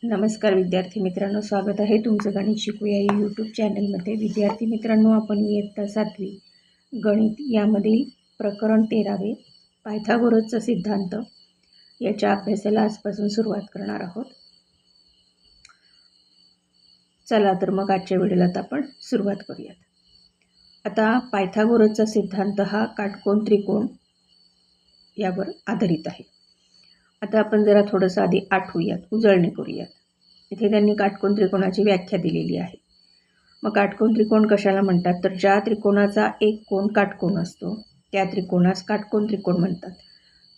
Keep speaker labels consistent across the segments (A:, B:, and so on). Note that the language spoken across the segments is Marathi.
A: नमस्कार विद्यार्थी मित्रांनो, स्वागत आहे तुमचं गणित शिकूया या यूट्यूब चॅनलमध्ये. विद्यार्थी मित्रांनो, आपण इयत्ता 7वी गणित यामधील प्रकरण 13वे पायथागोरसचा सिद्धांत याच्या अभ्यासाला आजपासून सुरुवात करणार आहोत. चला तर मग आजच्या व्हिडिओला आपण सुरुवात करूयात. आता पायथागोरसचा सिद्धांत हा काटकोन त्रिकोण यावर आधारित आहे. आता आपण जरा थोडंसं आधी आठवूयात, उजळणी करूयात. इथे त्यांनी काटकोन त्रिकोणाची व्याख्या दिलेली आहे. मग काटकोन त्रिकोण कशाला म्हणतात, तर ज्या त्रिकोणाचा एक कोन काटकोन असतो त्या त्रिकोणास काटकोन त्रिकोण म्हणतात.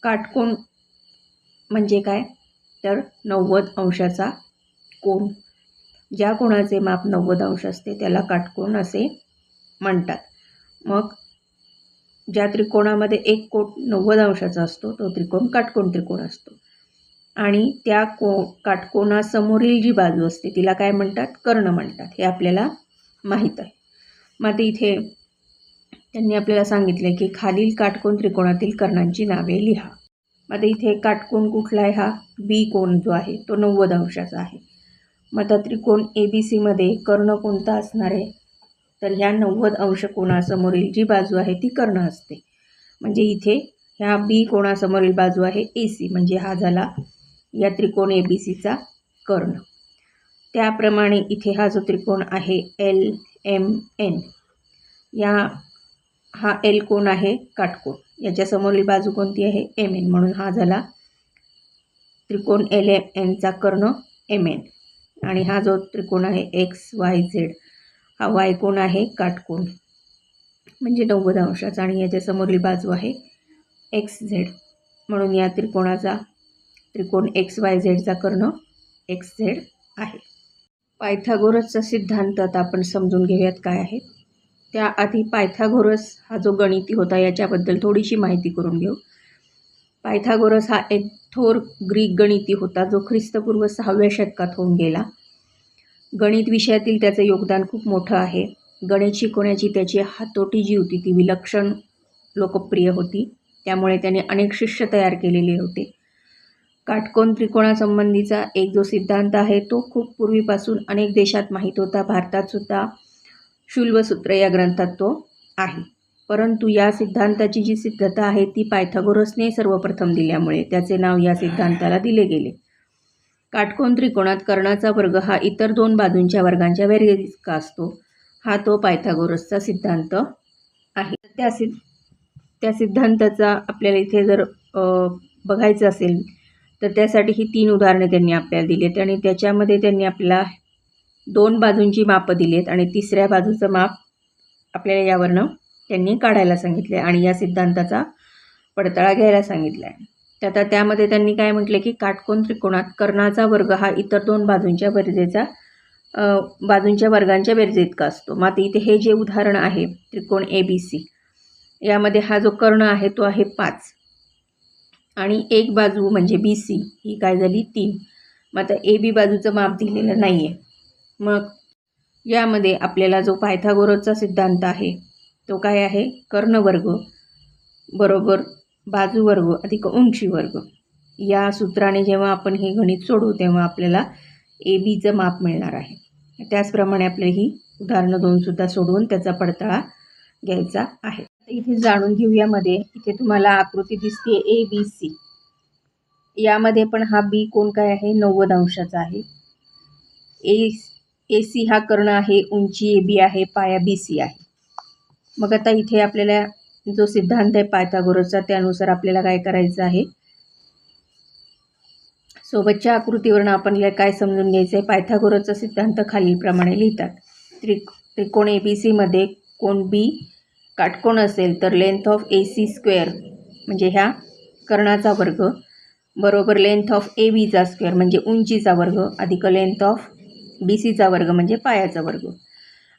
A: काटकोन म्हणजे काय, तर 90 अंशाचा कोन. ज्या कोणाचे माप 90 अंश असते त्याला काटकोन असे म्हणतात. मग ज्या त्रिकोणामध्ये एक कोन 90 अंशाचा असतो तो त्रिकोण काटकोन त्रिकोण असतो. आणि त्या काटकोनासमोरील जी बाजू असते तिला काय म्हणतात, कर्ण म्हणतात. हे आपल्याला माहीत आहे. मग इथे त्यांनी आपल्याला सांगितले की खालील काटकोन त्रिकोणातील कर्णांची नावे लिहा. मग इथे काटकोन कुठला आहे, हा बी कोन जो आहे तो 90 अंशाचा आहे. मग आता त्रिकोण ABC मध्ये कर्ण कोणता असणार आहे, तर ह्या 90 अंश कोणासमोरील जी बाजू आहे ती कर्ण असते. म्हणजे इथे ह्या बी कोणासमोरील बाजू आहे AC, म्हणजे हा झाला या त्रिकोण ABCचा कर्ण. त्याप्रमाणे इथे हा जो त्रिकोण आहे LMN, हा L कोण आहे काटकोन, याच्या समोरील बाजू कोणती आहे MN, म्हणून हा झाला त्रिकोण LMNचा कर्ण MN. आणि हा जो त्रिकोण आहे XYZ, हा Y कोण आहे काटकोन म्हणजे 90 अंशाचा, आणि याच्या समोरील बाजू आहे XZ, म्हणून या त्रिकोण XYZचा कर्ण XZ आहे. पायथागोरसचा सिद्धांत आता आपण समजून घेऊयात काय आहे. त्याआधी पायथागोरस हा जो गणिती होता याच्याबद्दल थोडीशी माहिती करून घेऊ. पायथागोरस हा एक थोर ग्रीक गणिती होता जो ख्रिस्तपूर्व 6व्या शतकात होऊन गेला. गणित विषयातील त्याचं योगदान खूप मोठं आहे. गणित शिकवण्याची त्याची हातोटी जी होती ती विलक्षण लोकप्रिय होती. त्यामुळे त्याने अनेक शिष्य तयार केलेले होते. काटकोन त्रिकोणासंबंधीचा एक जो सिद्धांत आहे तो खूप पूर्वीपासून अनेक देशात माहीत होता. भारतात सुद्धा शूल्वसूत्र या ग्रंथात तो आहे. परंतु या सिद्धांताची जी सिद्धता आहे ती पायथागोरसने सर्वप्रथम दिल्यामुळे त्याचे नाव या सिद्धांताला दिले गेले. काटकोन त्रिकोणात कर्णाचा वर्ग हा इतर दोन बाजूंच्या वर्गांच्या बेरजेइतका असतो, हा तो पायथागोरसचा सिद्धांत आहे. त्या सिद्धांताचा आपल्याला इथे जर बघायचं असेल तर त्यासाठी ही 3 उदाहरणे त्यांनी आपल्याला दिलीत. आणि त्याच्यामध्ये त्यांनी आपल्याला 2 बाजूंची मापं दिलीत आणि तिसऱ्या बाजूचं माप आपल्याला यावरनं त्यांनी काढायला सांगितले आणि या सिद्धांताचा पडताळा घ्यायला सांगितला आहे. आता त्यामध्ये त्यांनी काय म्हटले की काटकोन त्रिकोणात कर्णाचा वर्ग हा इतर 2 बाजूंच्या वर्गांच्या बेरजेइतका असतो. मग इथे हे जे उदाहरण आहे त्रिकोण ABC, यामध्ये हा जो कर्ण आहे तो आहे 5 आणि एक बाजू म्हणजे BC ही काय झाली 3. मग आता AB बाजूचं माप दिलेलं नाही आहे. मग यामध्ये आपल्याला जो पायथागोरसचा सिद्धांत आहे तो काय आहे, कर्णवर्ग बरोबर बाजूवर्ग अधिक उंची वर्ग. या सूत्राने जेव्हा आपण हे गणित सोडवू तेव्हा आपल्याला ABचं माप मिळणार आहे. त्याचप्रमाणे आपल्याला ही उदाहरणं 2 सुद्धा सोडवून त्याचा पडताळा घ्यायचा आहे. इथे जाणून घेऊयामध्ये इथे तुम्हाला आकृती दिसते ABC. यामध्ये पण हा B कोण काय आहे 90 अंशाचा आहे. AC हा कर्ण आहे, उंची AB आहे, पाया BC आहे. मग आता इथे आपल्याला जो सिद्धांत आहे पायथागोरसचा त्यानुसार आपल्याला काय करायचं आहे, सोबतच्या आकृतीवरून आपल्याला काय समजून घ्यायचं आहे. पायथागोरसचा सिद्धांत खालीलप्रमाणे लिहितात. त्रिकोण ABC मध्ये कोण B काटकोन असेल तर लेंथ ऑफ AC स्क्वेअर म्हणजे ह्या कर्णाचा वर्ग बरोबर लेंथ ऑफ ABचा स्क्वेअर म्हणजे उंचीचा वर्ग अधिक लेंथ ऑफ BCचा वर्ग म्हणजे पायाचा वर्ग.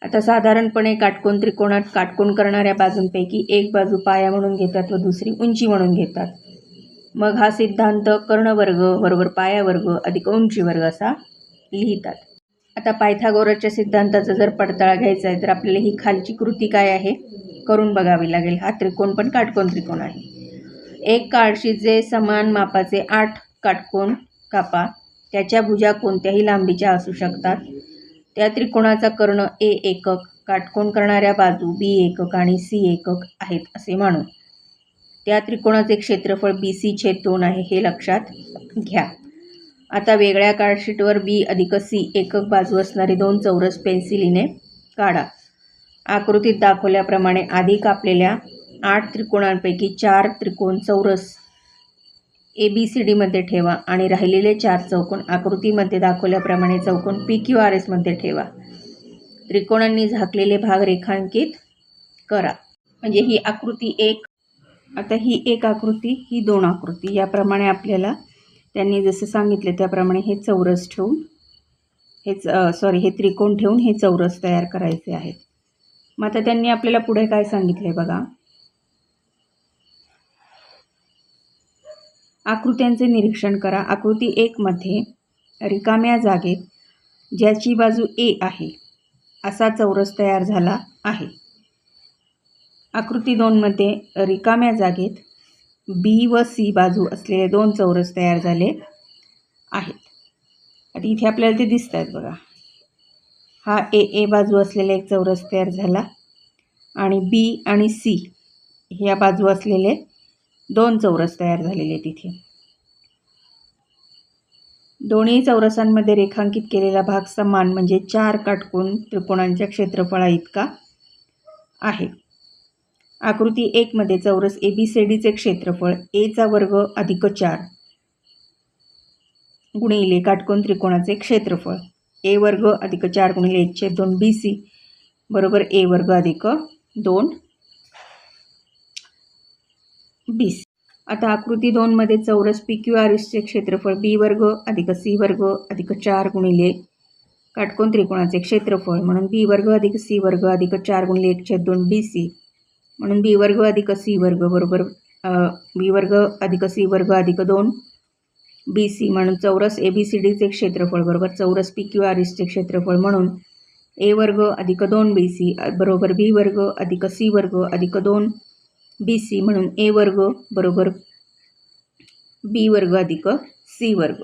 A: आता साधारणपणे काटकोन त्रिकोणात काटकोन करणाऱ्या बाजूंपैकी एक बाजू पाया म्हणून घेतात व दुसरी उंची म्हणून घेतात. मग हा सिद्धांत कर्णवर्ग बरोबर पायावर्ग अधिक उंची वर्ग असा लिहितात. आता पायथागोरसच्या सिद्धांताचा जर पडताळा घ्यायचा आहे तर आपल्याला ही खालची कृती काय आहे करून बघावी लागेल. हा त्रिकोण पण काटकोन त्रिकोण आहे. एक काळशीचे समान मापाचे 8 काटकोन कापा. त्याच्या भुजा कोणत्याही लांबीच्या असू शकतात. त्या त्रिकोणाचा कर्ण ए एकक, काटकोन करणाऱ्या बाजू बी एकक आणि सी एकक आहेत असे मानू. त्या त्रिकोणाचे क्षेत्रफळ BC/2 आहे हे लक्षात घ्या. आता वेगळ्या कार्डशीटवर B अधिक C एकक बाजू असणारे 2 चौरस पेन्सिलीने काढा. आकृतीत दाखवल्याप्रमाणे आधी कापलेल्या 8 त्रिकोणांपैकी 4 त्रिकोण चौरस ABCD मध्ये ठेवा आणि राहिलेले 4 चौकोन आकृतीमध्ये दाखवल्याप्रमाणे चौकोन PQRS मध्ये ठेवा. त्रिकोणांनी झाकलेले भाग रेखांकित करा. म्हणजे ही आकृती 1, आता ही एक आकृती, ही 2 आकृती. याप्रमाणे आपल्याला त्यांनी जसं सांगितले त्याप्रमाणे हे चौरस ठेवून हे त्रिकोण ठेवून हे चौरस तयार करायचे आहेत. मग आता त्यांनी आपल्याला पुढे काय सांगितले बघा. आकृत्यांचे निरीक्षण करा. आकृती 1 मध्ये रिकाम्या जागेत ज्याची बाजू A आहे असा चौरस तयार झाला आहे. आकृती 2 मध्ये रिकाम्या जागेत B व C बाजू असलेले 2 चौरस तयार झाले आहेत. आता इथे आपल्याला ते दिसत आहेत बघा. हा A बाजू असलेला एक चौरस तयार झाला आणि B आणि C ह्या बाजू असलेले 2 चौरस तयार झालेले तिथे. दोन्ही चौरसांमध्ये रेखांकित केलेला भाग समान म्हणजे 4 काटकोन त्रिकोणांच्या क्षेत्रफळा इतका आहे. आकृती 1 मध्ये चौरस ABCDचे क्षेत्रफळ A² अधिक 4 गुणिले काटकोन त्रिकोणाचे क्षेत्रफळ A² अधिक 4 गुणिले 1/2 BC बरोबर A² अधिक 2 BC. आता आकृती 2 मध्ये चौरस PQRSचे क्षेत्रफळ B² अधिक C² अधिक 4 गुणिले काटकोन त्रिकोणाचे क्षेत्रफळ म्हणून B² अधिक C² अधिक 4 गुणिले 1/2 BC म्हणून B² अधिक C² बरोबर B² अधिक C² अधिक 2 BC म्हणून चौरस ABCDचे क्षेत्रफळ बरोबर चौरस PQRSचे क्षेत्रफळ म्हणून A² अधिक 2 BC बरोबर B² अधिक C² अधिक 2 BC म्हणून A² बरोबर B² अधिक C².